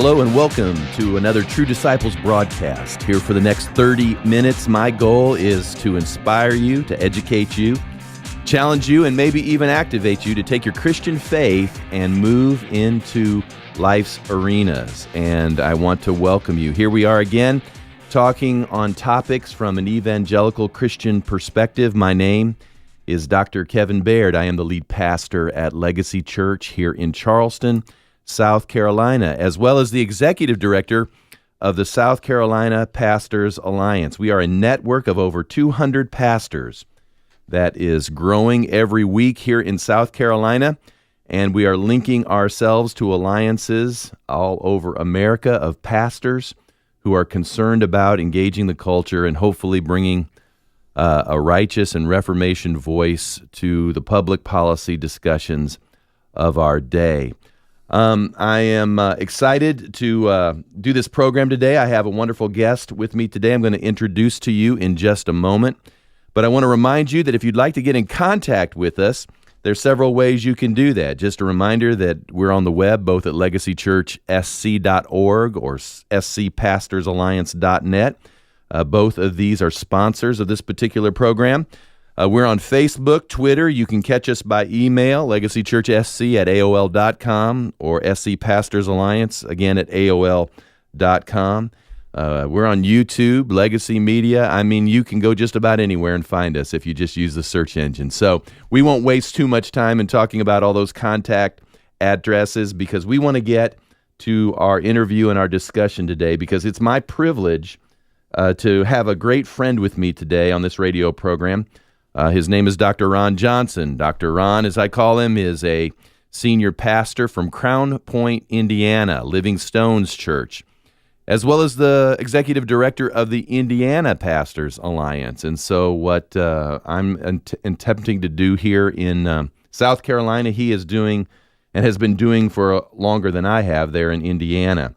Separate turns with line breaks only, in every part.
Hello and welcome to another True Disciples broadcast. Here for the next 30 minutes, my goal is to inspire you, to educate you, challenge you, and maybe even activate you to take your Christian faith and move into life's arenas. And I want to welcome you. Here we are again, talking on topics from an evangelical Christian perspective. My name is Dr. Kevin Baird. I am the lead pastor at Legacy Church here in Charleston, South Carolina, as well as the executive director of the South Carolina Pastors Alliance. We are a network of over 200 pastors that is growing every week here in South Carolina, and we are linking ourselves to alliances all over America of pastors who are concerned about engaging the culture and hopefully bringing a righteous and Reformation voice to the public policy discussions of our day. I am excited to do this program today. I have a wonderful guest with me today. I'm going to introduce to you in just a moment. But I want to remind you that if you'd like to get in contact with us, there's several ways you can do that. Just a reminder that we're on the web, both at legacychurchsc.org or scpastorsalliance.net. Both of these are sponsors of this particular program. We're on Facebook, Twitter. You can catch us by email, legacychurchsc@aol.com, or SC Pastors Alliance, again, at aol.com. We're on YouTube, Legacy Media. I mean, you can go just about anywhere and find us if you just use the search engine. So we won't waste too much time in talking about all those contact addresses because we want to get to our interview and our discussion today, because it's my privilege to have a great friend with me today on this radio program. His name is Dr. Ron Johnson. Dr. Ron, as I call him, is a senior pastor from Crown Point, Indiana, Living Stones Church, as well as the executive director of the Indiana Pastors Alliance. And so what I'm attempting to do here in South Carolina, he is doing and has been doing for longer than I have there in Indiana.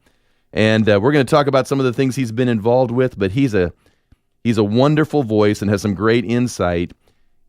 And we're going to talk about some of the things he's been involved with, but he's a wonderful voice and has some great insight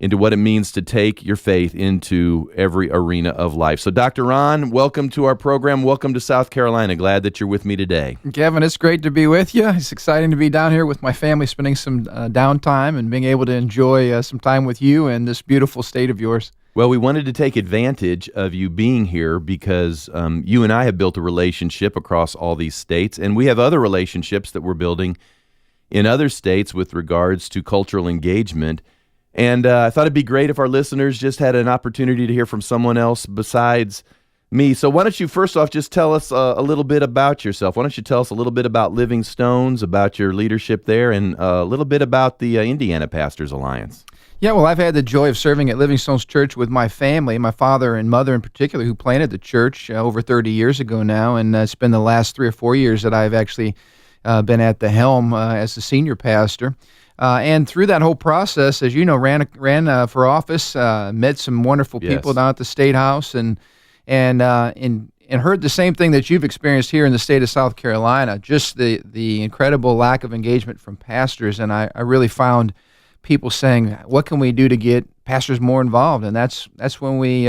into what it means to take your faith into every arena of life. So, Dr. Ron, welcome to our program. Welcome to South Carolina. Glad that you're with me today.
Kevin, it's great to be with you. It's exciting to be down here with my family, spending some downtime and being able to enjoy some time with you in this beautiful state of yours.
Well, we wanted to take advantage of you being here because you and I have built a relationship across all these states, and we have other relationships that we're building in other states with regards to cultural engagement. And I thought it'd be great if our listeners just had an opportunity to hear from someone else besides me. So why don't you first off just tell us a little bit about yourself? Why don't you tell us a little bit about Living Stones, about your leadership there, and a little bit about the Indiana Pastors Alliance?
Yeah, well, I've had the joy of serving at Living Stones Church with my family, my father and mother in particular, who planted the church over 30 years ago now, and it's been the last 3 or 4 years that I've actually been at the helm as the senior pastor. And through that whole process, as you know, ran for office, met some wonderful people down at the State House, and heard the same thing that you've experienced here in the state of South Carolina, just the incredible lack of engagement from pastors. And I really found people saying, what can we do to get pastors more involved? And that's when we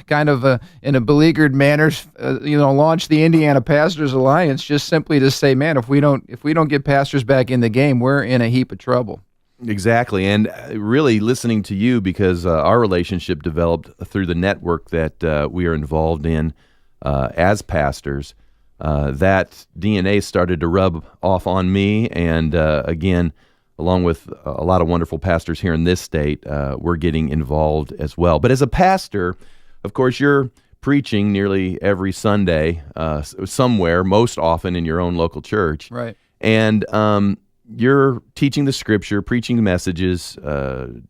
kind of in a beleaguered manner launched the Indiana Pastors Alliance, just simply to say, man, if we don't get pastors back in the game, we're in a heap of trouble.
Exactly. And really listening to you, because our relationship developed through the network that we are involved in as pastors, that DNA started to rub off on me. And again, along with a lot of wonderful pastors here in this state, we're getting involved as well. But as a pastor, of course, you're preaching nearly every Sunday somewhere, most often in your own local church.
Right.
And you're teaching the Scripture, preaching messages,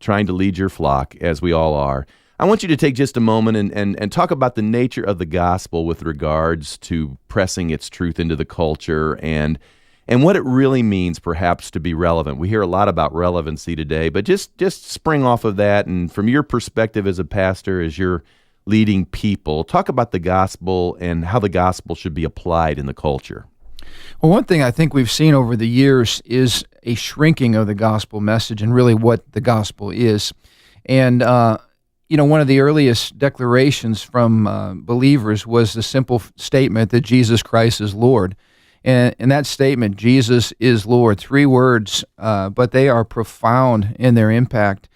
trying to lead your flock, as we all are. I want you to take just a moment and talk about the nature of the gospel with regards to pressing its truth into the culture and what it really means, perhaps, to be relevant. We hear a lot about relevancy today, but just spring off of that, and from your perspective as a pastor, as you're leading people, talk about the gospel and how the gospel should be applied in the culture.
Well, one thing I think we've seen over the years is a shrinking of the gospel message and really what the gospel is. And one of the earliest declarations from believers was the simple statement that Jesus Christ is Lord. And that statement, Jesus is Lord, 3 words, but they are profound in their impact,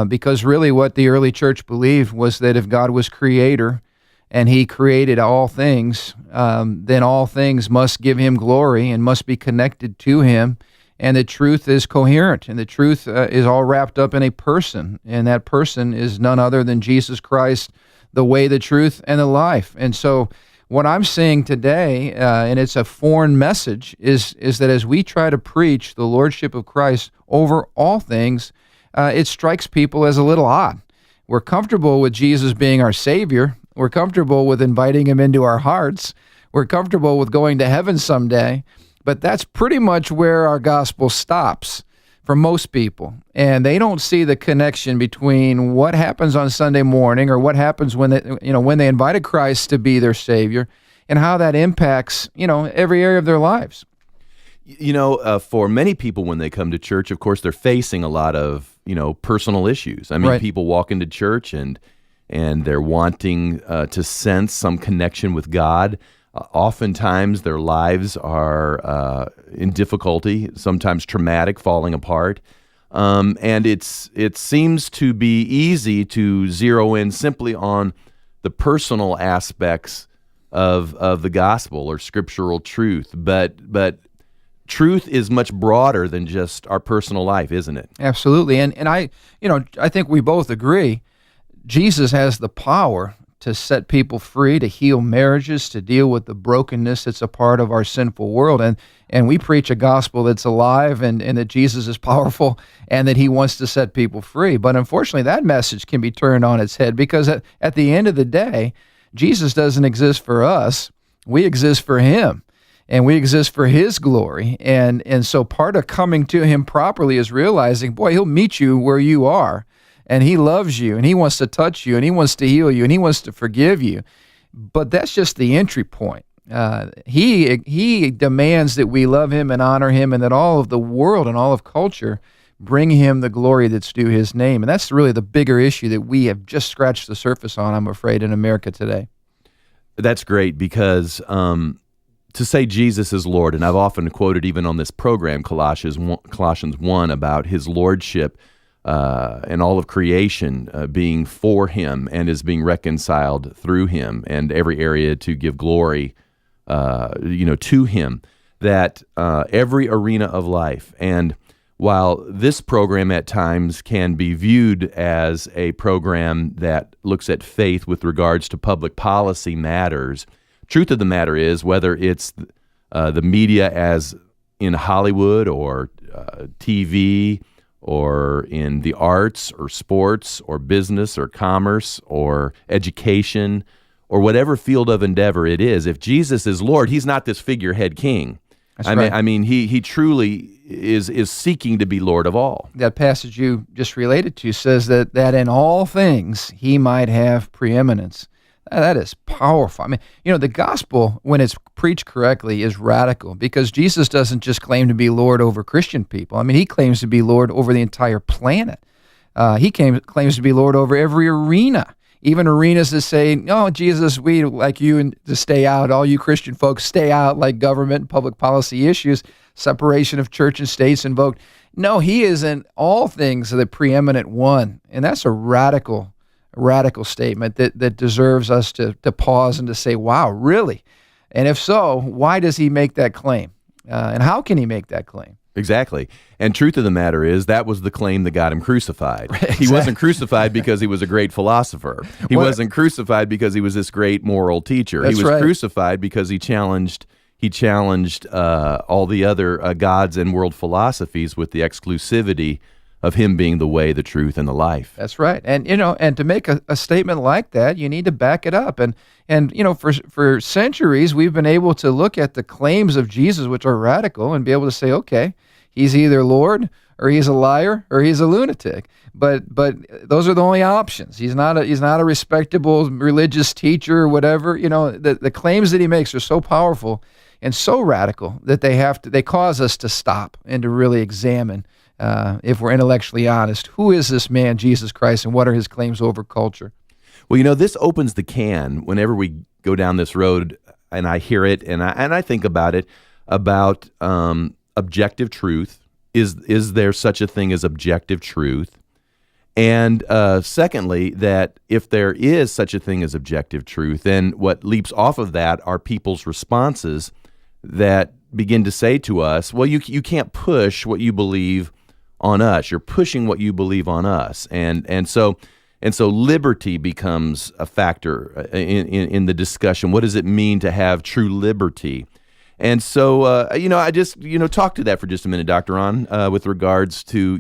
because really what the early church believed was that if God was creator and he created all things, then all things must give him glory and must be connected to him. And the truth is coherent, and the truth is all wrapped up in a person, and that person is none other than Jesus Christ, the way, the truth, and the life. And so what I'm seeing today, and it's a foreign message, is that as we try to preach the Lordship of Christ over all things, it strikes people as a little odd. We're comfortable with Jesus being our Savior. We're comfortable with inviting him into our hearts. We're comfortable with going to heaven someday. But that's pretty much where our gospel stops for most people. And they don't see the connection between what happens on Sunday morning or what happens when they invited Christ to be their Savior, and how that impacts, every area of their lives.
For many people when they come to church, of course, they're facing a lot of, personal issues. I mean,
Right.
People walk into church and they're wanting to sense some connection with God. Oftentimes, their lives are in difficulty, sometimes traumatic, falling apart. And it seems to be easy to zero in simply on the personal aspects of the gospel or scriptural truth. But truth is much broader than just our personal life, isn't it?
Absolutely. And I think we both agree Jesus has the power to set people free, to heal marriages, to deal with the brokenness that's a part of our sinful world. And we preach a gospel that's alive, and that Jesus is powerful and that he wants to set people free. But unfortunately, that message can be turned on its head, because at the end of the day, Jesus doesn't exist for us. We exist for him, and we exist for his glory. And so part of coming to him properly is realizing, boy, he'll meet you where you are. And he loves you, and he wants to touch you, and he wants to heal you, and he wants to forgive you. But that's just the entry point. He demands that we love him and honor him, and that all of the world and all of culture bring him the glory that's due his name. And that's really the bigger issue that we have just scratched the surface on, I'm afraid, in America today.
That's great, because to say Jesus is Lord, and I've often quoted even on this program Colossians 1 about his lordship, and all of creation being for him and is being reconciled through him, and every area to give glory, to him, that every arena of life. And while this program at times can be viewed as a program that looks at faith with regards to public policy matters, truth of the matter is, whether it's the media as in Hollywood or TV, or in the arts or sports or business or commerce or education or whatever field of endeavor it is, if Jesus is Lord, he's not this figurehead king.
That's right.
I mean, he truly is seeking to be Lord of all.
That passage you just related to says that in all things he might have preeminence. That is powerful. I mean, the gospel, when it's preached correctly, is radical, because Jesus doesn't just claim to be Lord over Christian people. I mean, he claims to be Lord over the entire planet. He claims to be Lord over every arena, even arenas that say, no, Jesus, we like you to stay out. All you Christian folks stay out, like government and public policy issues, separation of church and states invoked. No, he is in all things the preeminent one. And that's a radical statement that deserves us to pause and to say, wow, really? And if so, why does he make that claim? And how can he make that claim?
Exactly. And truth of the matter is, that was the claim that got him crucified.
Exactly.
He wasn't crucified because he was a great philosopher. He wasn't crucified because he was this great moral teacher.
That's
he was
right.
crucified because he challenged all the other gods and world philosophies with the exclusivity of him being the way, the truth, and the life.
That's right. And and to make a statement like that, you need to back it up. And for centuries, we've been able to look at the claims of Jesus, which are radical, and be able to say, okay, he's either Lord, or he's a liar, or he's a lunatic. But those are the only options. He's not a respectable religious teacher or whatever. The claims that he makes are so powerful and so radical that they cause us to stop and to really examine if we're intellectually honest. Who is this man, Jesus Christ, and what are his claims over culture?
Well, this opens the can whenever we go down this road, and I hear it, and I think about it, about objective truth. Is there such a thing as objective truth? And secondly, that if there is such a thing as objective truth, then what leaps off of that are people's responses that begin to say to us, well, you can't push what you believe on us. You're pushing what you believe on us. And so liberty becomes a factor in the discussion. What does it mean to have true liberty? And so, I just, talk to that for just a minute, Dr. Ron, with regards to,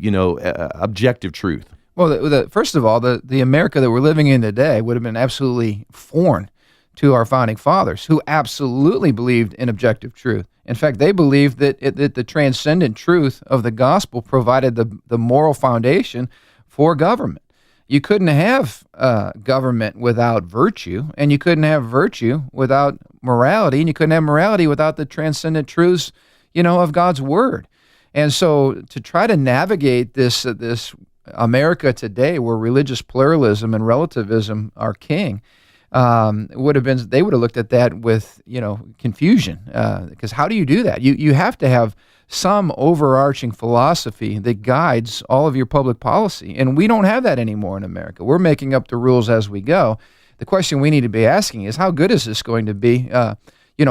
objective truth.
Well, first of all, the America that we're living in today would have been absolutely foreign to our founding fathers, who absolutely believed in objective truth. In fact, they believed that the transcendent truth of the gospel provided the moral foundation for government. You couldn't have government without virtue, and you couldn't have virtue without morality, and you couldn't have morality without the transcendent truths, of God's word. And so, to try to navigate this America today, where religious pluralism and relativism are king, they would have looked at that with confusion, because how do you do that? You have to have some overarching philosophy that guides all of your public policy, and we don't have that anymore in America. We're making up the rules as we go. The question we need to be asking is, how good is this going to be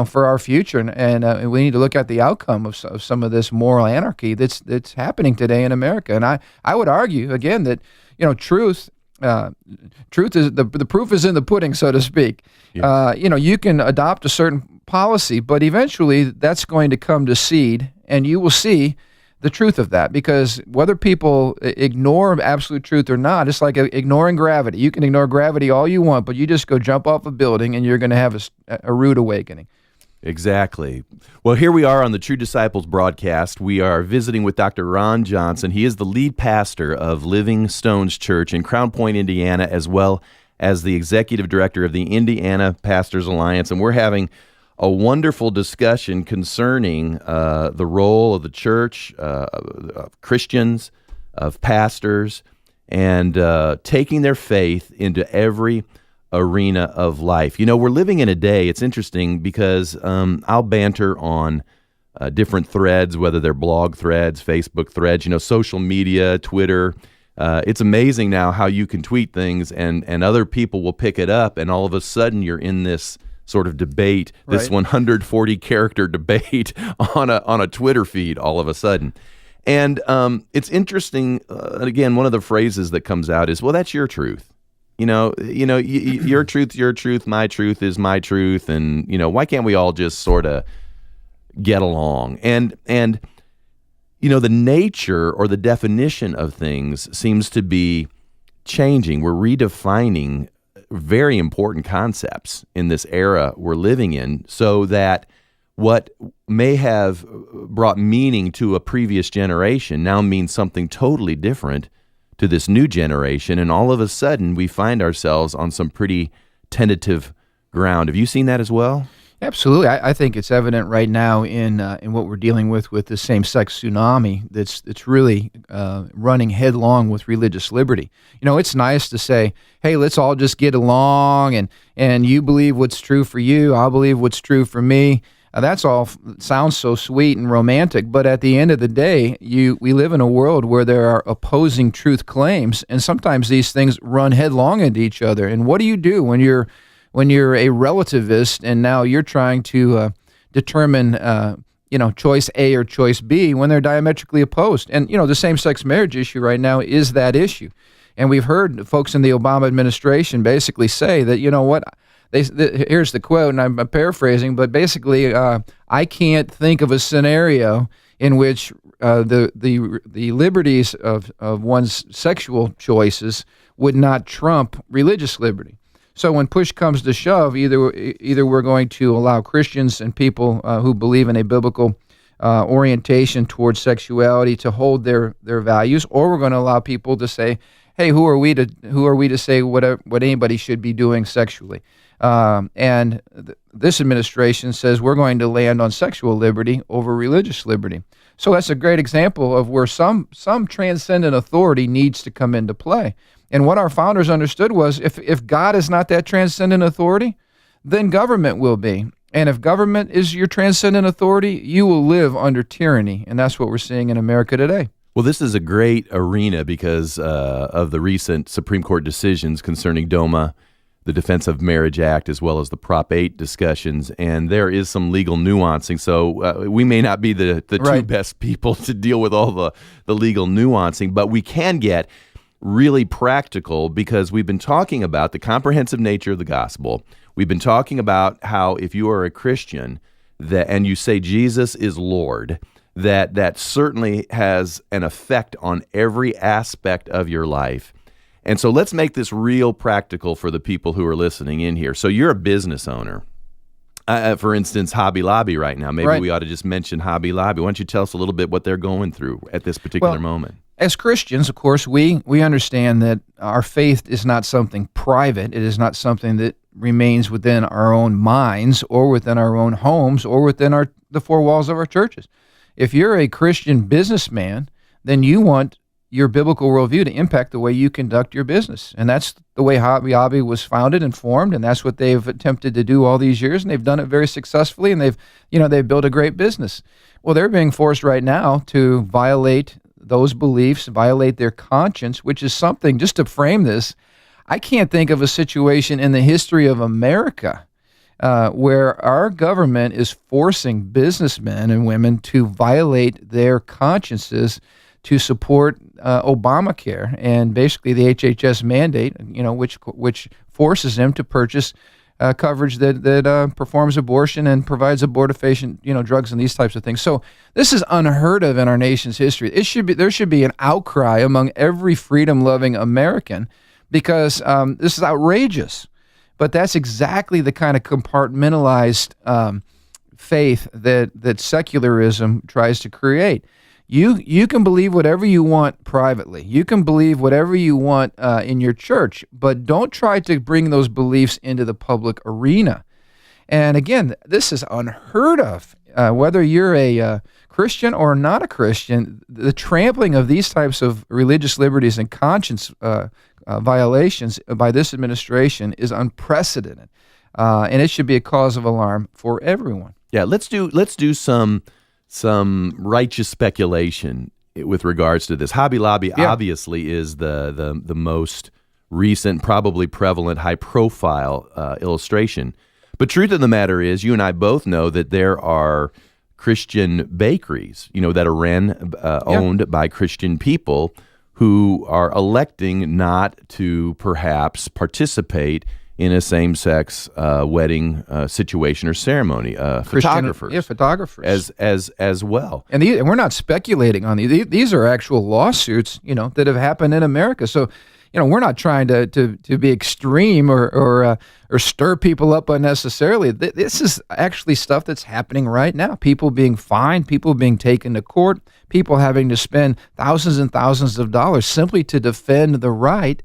for our future, and we need to look at the outcome of some of this moral anarchy that's happening today in America. And I would argue again that truth is the proof is in the pudding, so to speak. Yes. You can adopt a certain policy, but eventually that's going to come to seed, and you will see the truth of that, because whether people ignore absolute truth or not, it's like ignoring gravity. You can ignore gravity all you want, but you just go jump off a building and you're going to have a rude awakening.
Exactly. Well, here we are on the True Disciples broadcast. We are visiting with Dr. Ron Johnson. He is the lead pastor of Living Stones Church in Crown Point, Indiana, as well as the executive director of the Indiana Pastors Alliance. And we're having a wonderful discussion concerning the role of the church, of Christians, of pastors, and taking their faith into every arena of life. We're living in a day, it's interesting because I'll banter on different threads, whether they're blog threads, Facebook threads, social media, Twitter. It's amazing now how you can tweet things and other people will pick it up, and all of a sudden you're in this sort of debate, this
right.
140 character debate on a Twitter feed all of a sudden. And it's interesting, again, one of the phrases that comes out is, well, that's your truth. Your truth, my truth is my truth. And, why can't we all just sort of get along? And the nature or the definition of things seems to be changing. We're redefining very important concepts in this era we're living in, so that what may have brought meaning to a previous generation now means something totally different to this new generation, and all of a sudden we find ourselves on some pretty tentative ground. Have you seen that as well?
Absolutely. I think it's evident right now in what we're dealing with the same-sex tsunami that's really running headlong with religious liberty. It's nice to say, hey, let's all just get along, and you believe what's true for you, I'll believe what's true for me. That's all sounds so sweet and romantic, but at the end of the day, we live in a world where there are opposing truth claims, and sometimes these things run headlong into each other. And what do you do when you're a relativist and now you're trying to determine choice A or choice B when they're diametrically opposed? And the same-sex marriage issue right now is that issue. And we've heard folks in the Obama administration basically say that, here's the quote, and I'm paraphrasing, but basically, I can't think of a scenario in which the liberties of one's sexual choices would not trump religious liberty. So when push comes to shove, either we're going to allow Christians and people who believe in a biblical orientation towards sexuality to hold their values, or we're going to allow people to say, hey, who are we to say what anybody should be doing sexually? This administration says we're going to land on sexual liberty over religious liberty. So that's a great example of where some transcendent authority needs to come into play. And what our founders understood was if God is not that transcendent authority, then government will be. And if government is your transcendent authority, you will live under tyranny. And that's what we're seeing in America today.
Well, this is a great arena because of the recent Supreme Court decisions concerning DOMA, the Defense of Marriage Act, as well as the Prop 8 discussions, and there is some legal nuancing. So we may not be the
Right.
two best people to deal with all the legal nuancing, but we can get really practical because we've been talking about the comprehensive nature of the gospel. We've been talking about how if you are a Christian and you say Jesus is Lord, that certainly has an effect on every aspect of your life. And so let's make this real practical for the people who are listening in here. So you're a business owner. For instance, Hobby Lobby right now. Maybe
Right.
we ought to just mention Hobby Lobby. Why don't you tell us a little bit what they're going through at this particular moment?
As Christians, of course, we understand that our faith is not something private. It is not something that remains within our own minds or within our own homes or within the four walls of our churches. If you're a Christian businessman, then you want your biblical worldview to impact the way you conduct your business. And that's the way Hobby Lobby was founded and formed, and that's what they've attempted to do all these years, and they've done it very successfully, and they've built a great business. Well, they're being forced right now to violate those beliefs, violate their conscience, which is something, just to frame this, I can't think of a situation in the history of America where our government is forcing businessmen and women to violate their consciences to support Obamacare and basically the HHS mandate, which forces them to purchase coverage that performs abortion and provides abortifacient, drugs and these types of things. So this is unheard of in our nation's history. There should be an outcry among every freedom-loving American because this is outrageous. But that's exactly the kind of compartmentalized faith that secularism tries to create. You can believe whatever you want privately. You can believe whatever you want in your church, but don't try to bring those beliefs into the public arena. And again, this is unheard of. Whether you're a Christian or not a Christian, the trampling of these types of religious liberties and conscience violations by this administration is unprecedented, and it should be a cause of alarm for everyone.
Yeah, let's do some righteous speculation with regards to this. Hobby Lobby obviously is the most recent, probably prevalent, high-profile illustration. But truth of the matter is, you and I both know that there are Christian bakeries, that are owned by Christian people who are electing not to perhaps participate in a same-sex wedding situation or ceremony. Photographers,
photographers,
as well.
And we're not speculating on these. These are actual lawsuits, that have happened in America. So, we're not trying to be extreme or stir people up unnecessarily. This is actually stuff that's happening right now. People being fined, people being taken to court, people having to spend thousands and thousands of dollars simply to defend the right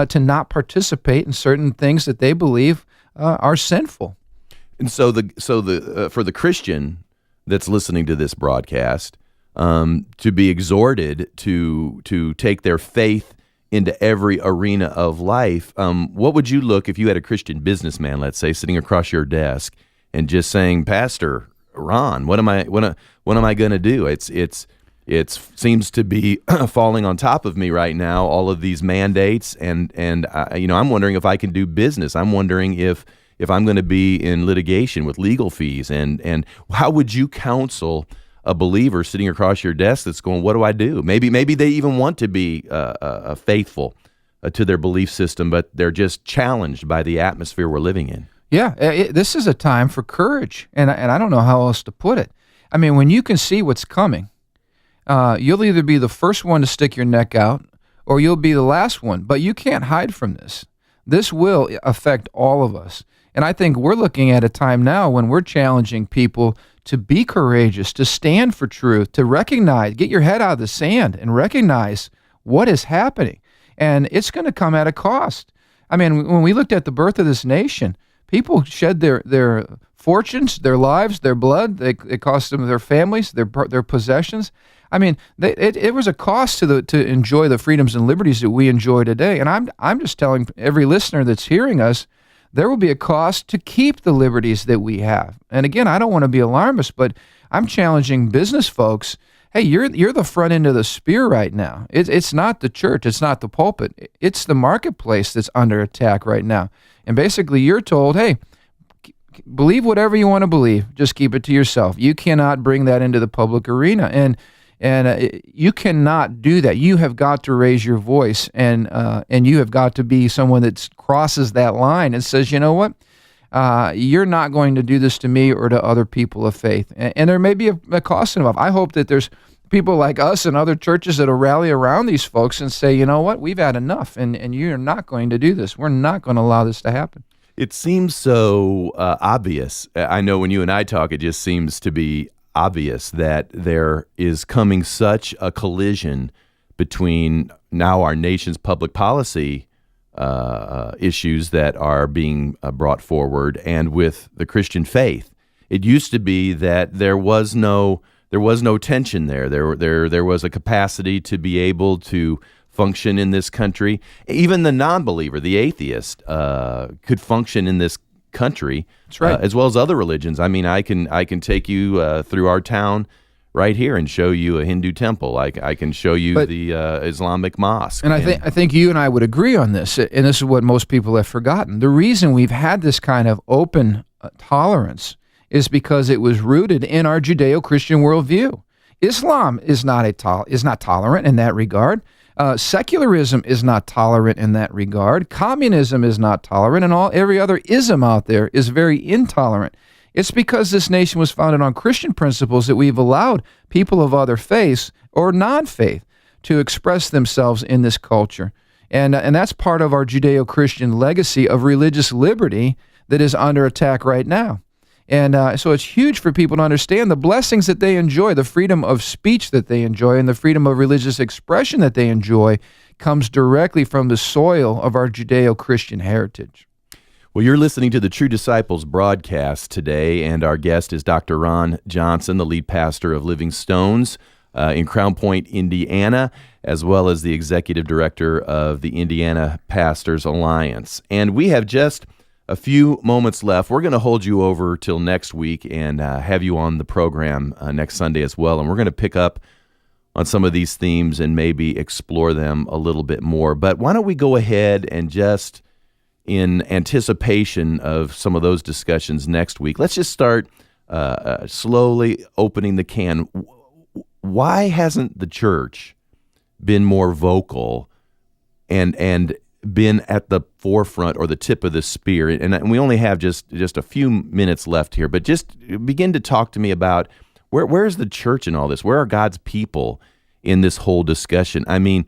to not participate in certain things that they believe are sinful.
And so for the Christian that's listening to this broadcast, to be exhorted to take their faith into every arena of life, what would you look if you had a Christian businessman, let's say, sitting across your desk and just saying, "Pastor Ron, what am I going to do? It seems to be falling on top of me right now, all of these mandates, and I'm wondering if I can do business. I'm wondering if I'm going to be in litigation with legal fees, and how would you counsel a believer sitting across your desk that's going, what do I do? Maybe they even want to be faithful to their belief system, but they're just challenged by the atmosphere we're living in.
Yeah, this is a time for courage, and I don't know how else to put it. I mean, when you can see what's coming, you'll either be the first one to stick your neck out or you'll be the last one, but you can't hide from this. This will affect all of us. And I think we're looking at a time now when we're challenging people to be courageous, to stand for truth, to recognize, get your head out of the sand and recognize what is happening. And it's going to come at a cost. I mean, when we looked at the birth of this nation, People shed their fortunes, their lives, their blood. It cost them their families, their possessions. I mean, it was a cost to enjoy the freedoms and liberties that we enjoy today. And I'm just telling every listener that's hearing us, there will be a cost to keep the liberties that we have. And again, I don't want to be alarmist, but I'm challenging business folks. Hey, you're the front end of the spear right now. It's not the church, it's not the pulpit, it's the marketplace that's under attack right now. And basically, you're told, hey, believe whatever you want to believe, just keep it to yourself. You cannot bring that into the public arena, and you cannot do that. You have got to raise your voice, and you have got to be someone that crosses that line and says, you know what, you're not going to do this to me or to other people of faith. And there may be a cost involved. I hope that there's people like us and other churches that will rally around these folks and say, you know what, we've had enough, and you're not going to do this. We're not going to allow this to happen.
It seems so obvious. I know when you and I talk, it just seems to be obvious that there is coming such a collision between now our nation's public policy issues that are being brought forward and with the Christian faith. It used to be that there was no tension there. There was a capacity to be able to function in this country. Even the non-believer, the atheist, could function in this country.
That's right.
As well as other religions. I mean, I can take you through our town right here and show you a Hindu temple. I can show you the Islamic mosque.
And I think you and I would agree on this, and this is what most people have forgotten. The reason we've had this kind of open tolerance is because it was rooted in our Judeo-Christian worldview. Islam is not tolerant in that regard. Secularism is not tolerant in that regard. Communism is not tolerant, and every other ism out there is very intolerant. It's because this nation was founded on Christian principles that we've allowed people of other faiths or non-faith to express themselves in this culture. And that's part of our Judeo-Christian legacy of religious liberty that is under attack right now. And so it's huge for people to understand the blessings that they enjoy, the freedom of speech that they enjoy, and the freedom of religious expression that they enjoy comes directly from the soil of our Judeo-Christian heritage.
Well, you're listening to the True Disciples broadcast today, and our guest is Dr. Ron Johnson, the lead pastor of Living Stones in Crown Point, Indiana, as well as the executive director of the Indiana Pastors Alliance. And we have just a few moments left. We're going to hold you over till next week and have you on the program next Sunday as well. And we're going to pick up on some of these themes and maybe explore them a little bit more. But why don't we go ahead and just, in anticipation of some of those discussions next week, let's just start slowly opening the can. Why hasn't the church been more vocal and been at the forefront or the tip of the spear? And we only have just a few minutes left here, but just begin to talk to me about where's the church in all this? Where are God's people in this whole discussion? I mean,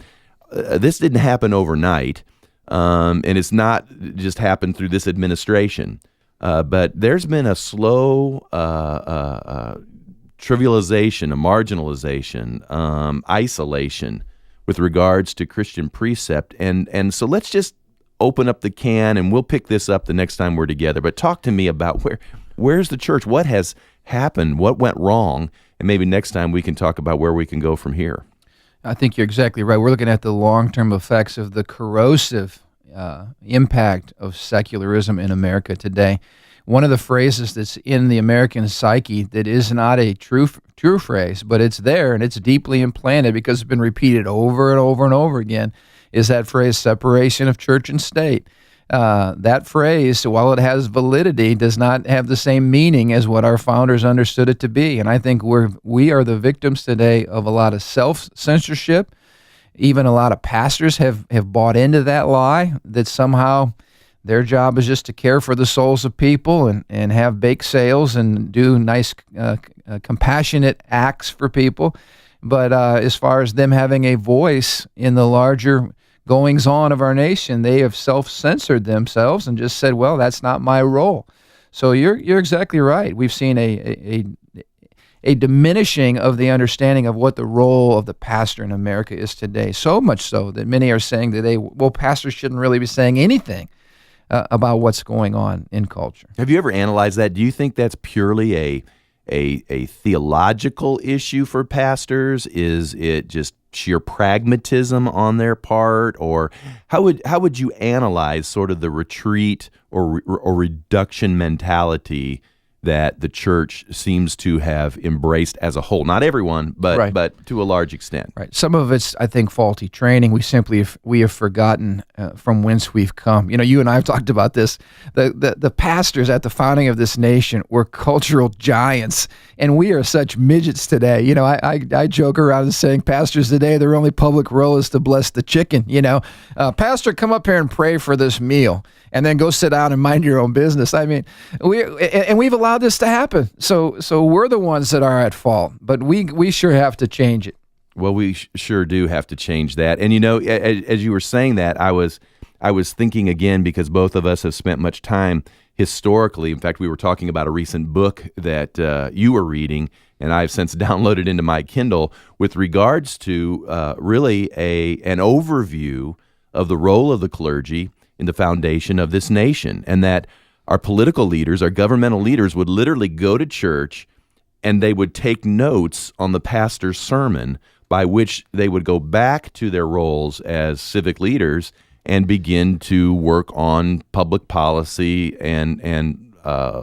this didn't happen overnight, and it's not just happened through this administration, but there's been a slow trivialization, a marginalization, isolation with regards to Christian precept. And so let's just open up the can, and we'll pick this up the next time we're together. But talk to me about where's the church? What has happened? What went wrong? And maybe next time we can talk about where we can go from here.
I think you're exactly right. We're looking at the long-term effects of the corrosive impact of secularism in America today. One of the phrases that's in the American psyche that is not a true phrase, but it's there and it's deeply implanted because it's been repeated over and over and over again, is that phrase, separation of church and state. That phrase, while it has validity, does not have the same meaning as what our founders understood it to be. And I think we are the victims today of a lot of self-censorship. Even a lot of pastors have bought into that lie, that somehow their job is just to care for the souls of people and have bake sales and do nice, compassionate acts for people. But as far as them having a voice in the larger goings-on of our nation, they have self-censored themselves and just said, well, that's not my role. So you're exactly right. We've seen a diminishing of the understanding of what the role of the pastor in America is today, so much so that many are saying today, well, pastors shouldn't really be saying anything. about what's going on in culture.
Have you ever analyzed that? Do you think that's purely a theological issue for pastors? Is it just sheer pragmatism on their part, or how would you analyze sort of the retreat or reduction mentality that the church seems to have embraced as a whole? Not everyone, but to a large extent.
Right. Some of it's, I think, faulty training. We have forgotten from whence we've come. You and I have talked about this. The pastors at the founding of this nation were cultural giants, and we are such midgets today. I joke around and saying pastors today, their only public role is to bless the chicken. Pastor, come up here and pray for this meal, and then go sit down and mind your own business. I mean, we've allowed this to happen. So we're the ones that are at fault, but we sure have to change it.
Well, we sure do have to change that. And as you were saying that, I was thinking again, because both of us have spent much time historically. In fact, we were talking about a recent book that you were reading, and I've since downloaded into my Kindle with regards to really an overview of the role of the clergy in the foundation of this nation, and that our political leaders, our governmental leaders, would literally go to church and they would take notes on the pastor's sermon, by which they would go back to their roles as civic leaders and begin to work on public policy and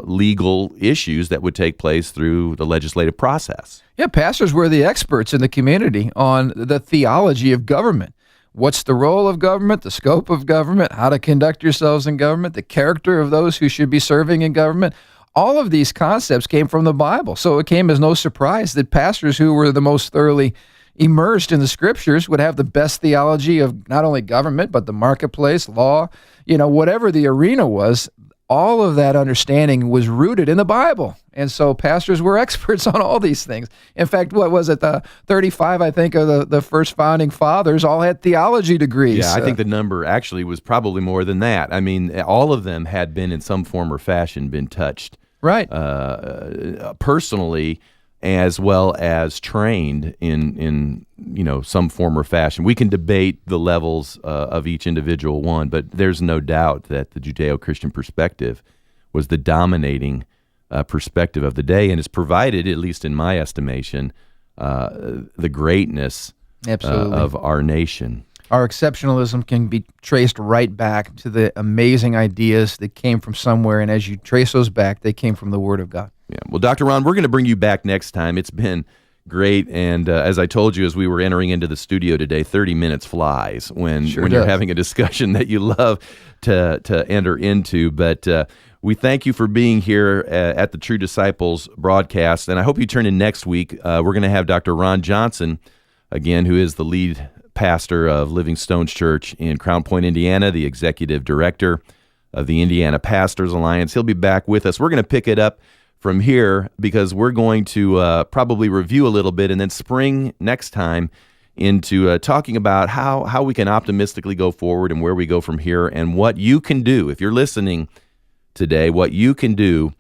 legal issues that would take place through the legislative process.
Yeah, pastors were the experts in the community on the theology of government. What's the role of government, the scope of government, how to conduct yourselves in government, the character of those who should be serving in government. All of these concepts came from the Bible. So it came as no surprise that pastors who were the most thoroughly immersed in the scriptures would have the best theology of not only government, but the marketplace, law, whatever the arena was. All of that understanding was rooted in the Bible. And so pastors were experts on all these things. In fact, what was it, 35, I think, of the first founding fathers all had theology degrees.
Yeah, I think the number actually was probably more than that. I mean, all of them had been in some form or fashion been touched.
Right.
Personally, as well as trained in some form or fashion. We can debate the levels of each individual one, but there's no doubt that the Judeo-Christian perspective was the dominating perspective of the day, and has provided, at least in my estimation, the greatness of our nation.
Our exceptionalism can be traced right back to the amazing ideas that came from somewhere, and as you trace those back, they came from the Word of God.
Yeah. Well, Dr. Ron, we're going to bring you back next time. It's been great, and as I told you as we were entering into the studio today, 30 minutes flies when you're having a discussion that you love to enter into. But we thank you for being here at the True Disciples broadcast, and I hope you turn in next week. We're going to have Dr. Ron Johnson, again, who is the lead pastor of Living Stones Church in Crown Point, Indiana, the executive director of the Indiana Pastors Alliance. He'll be back with us. We're going to pick it up from here, because we're going to probably review a little bit and then spring next time into talking about how we can optimistically go forward and where we go from here, and what you can do, if you're listening today, what you can do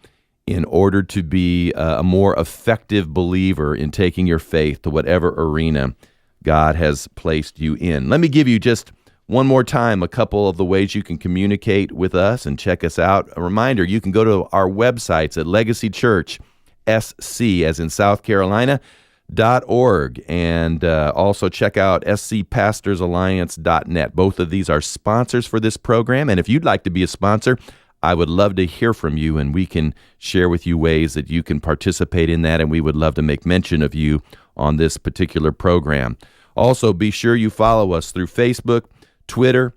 in order to be a more effective believer in taking your faith to whatever arena God has placed you in. Let me give you just one more time a couple of the ways you can communicate with us and check us out. A reminder, you can go to our websites at Legacy Church, SC, as in South Carolina, .org, and also check out scpastorsalliance.net. Both of these are sponsors for this program, and if you'd like to be a sponsor, I would love to hear from you, and we can share with you ways that you can participate in that, and we would love to make mention of you on this particular program. Also, be sure you follow us through Facebook, Twitter.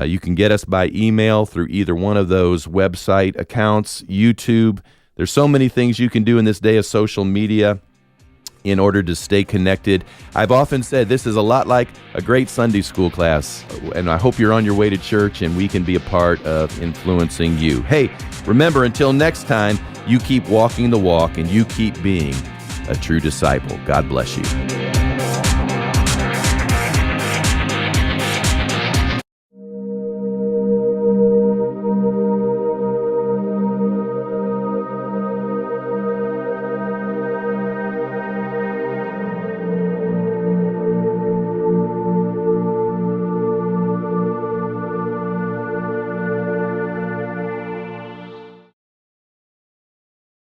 You can get us by email through either one of those website accounts, YouTube. There's so many things you can do in this day of social media in order to stay connected. I've often said this is a lot like a great Sunday school class, and I hope you're on your way to church and we can be a part of influencing you. Hey, remember, until next time, you keep walking the walk and you keep being a true disciple. God bless you.